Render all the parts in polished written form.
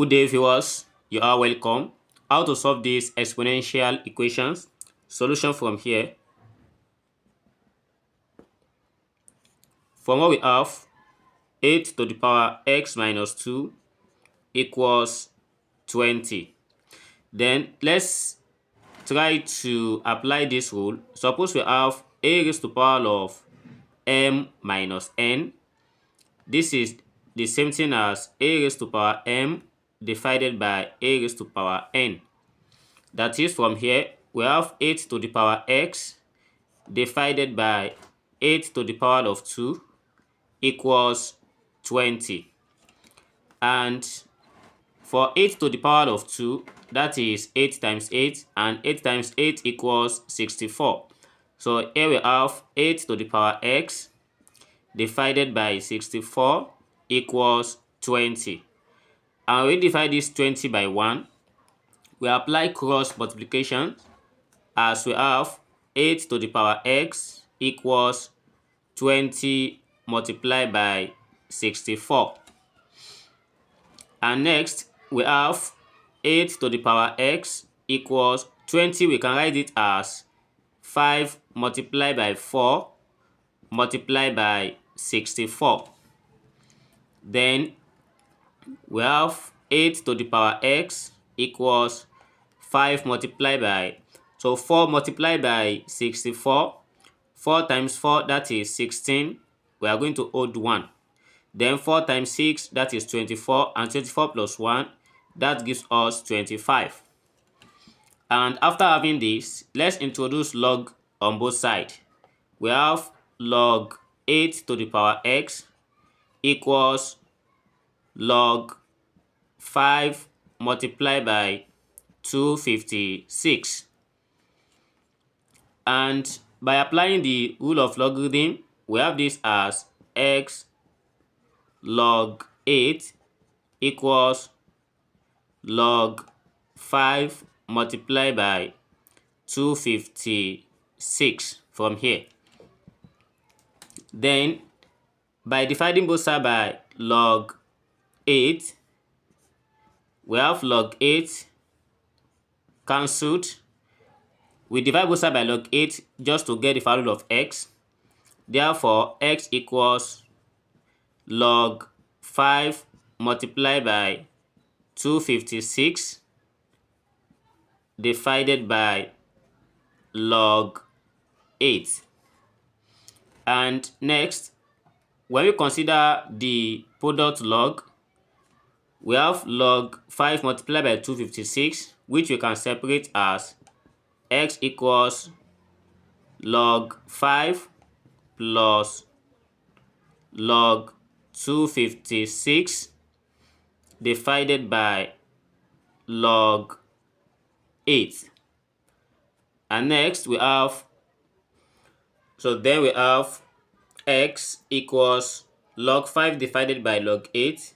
Good day, viewers. You are welcome. How to solve these exponential equations? Solution from here. From what we have, 8 to the power x minus 2 equals 20. Then let's try to apply this rule. Suppose we have a raised to the power of m minus n. This is the same thing as a raised to the power m divided by a raised to the power n. That is, from here, we have 8 to the power x divided by 8 to the power of 2 equals 20. And for 8 to the power of 2, that is 8 times 8, and 8 times 8 equals 64. So here we have 8 to the power x divided by 64 equals 20. And we divide this 20 by 1. We apply cross multiplication as we have 8 to the power x equals 20 multiplied by 64. And next we have 8 to the power x equals 20. We can write it as 5 multiplied by 4 multiplied by 64. Then we have 8 to the power x equals 5 multiplied by, so 4 multiplied by 64, 4 times 4, that is 16, we are going to hold 1. Then 4 times 6, that is 24, and 24 plus 1, that gives us 25. And after having this, let's introduce log on both sides. We have log 8 to the power x equals log 5 multiplied by 256. And by applying the rule of logarithm, we have this as x log 8 equals log 5 multiplied by 256 from here. Then by dividing both sides by log 8, we have log 8 cancelled. We divide both sides by log 8 just to get the value of x. Therefore, x equals log 5 multiplied by 256 divided by log 8. And next, when we consider the product log, we have log 5 multiplied by 256, which we can separate as x equals log 5 plus log 256 divided by log 8. And next we have, so then we have x equals log 5 divided by log 8,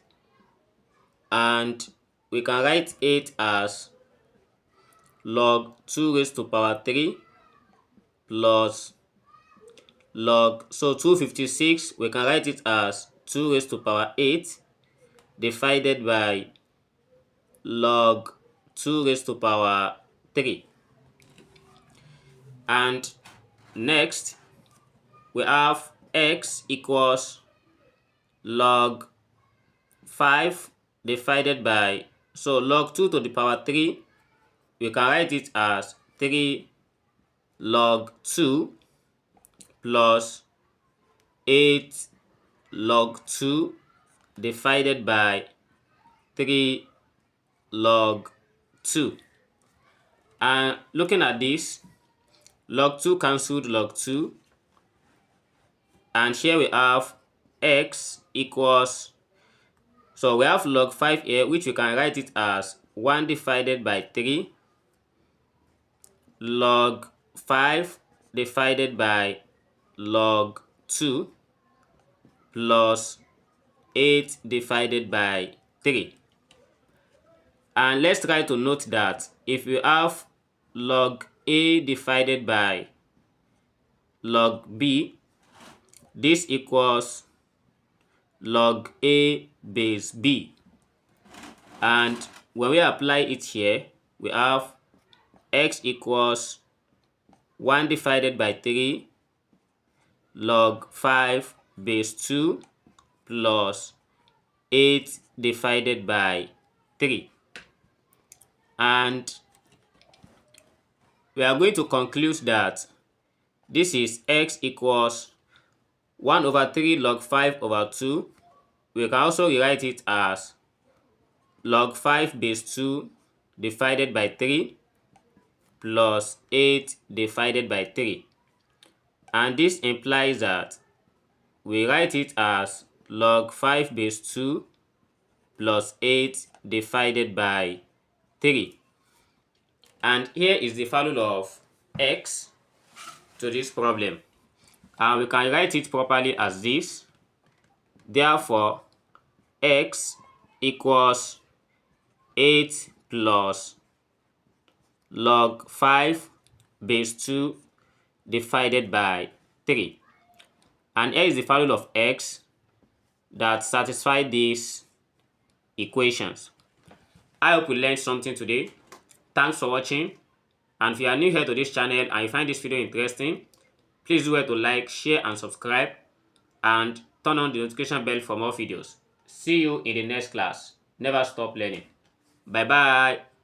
and we can write 8 as log 2 raised to power 3 plus log, so 256, we can write it as 2 raised to power 8 divided by log 2 raised to power 3. And next we have x equals log 5 divided by, so log 2 to the power 3, we can write it as 3 log 2 plus 8 log 2 divided by 3 log 2. And looking at this, log 2 cancelled log 2, and here we have x equals, so we have log 5 here, which we can write it as 1 divided by 3 log 5 divided by log 2 plus 8 divided by 3. And let's try to note that if we have log a divided by log b, this equals log a base b. And when we apply it here, we have x equals 1 divided by 3 log 5 base 2 plus 8 divided by 3. And we are going to conclude that this is x equals 1 over 3 log 5 over 2. We can also rewrite it as log 5 base 2 divided by 3 plus 8 divided by 3. And this implies that we write it as log 5 base 2 plus 8 divided by 3. And here is the value of x to this problem. And we can write it properly as this. Therefore, x equals 8 plus log 5 base 2 divided by 3. And here is the value of x that satisfy these equations. I hope you learned something today. Thanks for watching. And if you are new here to this channel and you find this video interesting, please do well to like, share, and subscribe, and turn on the notification bell for more videos. See you in the next class. Never stop learning. Bye bye.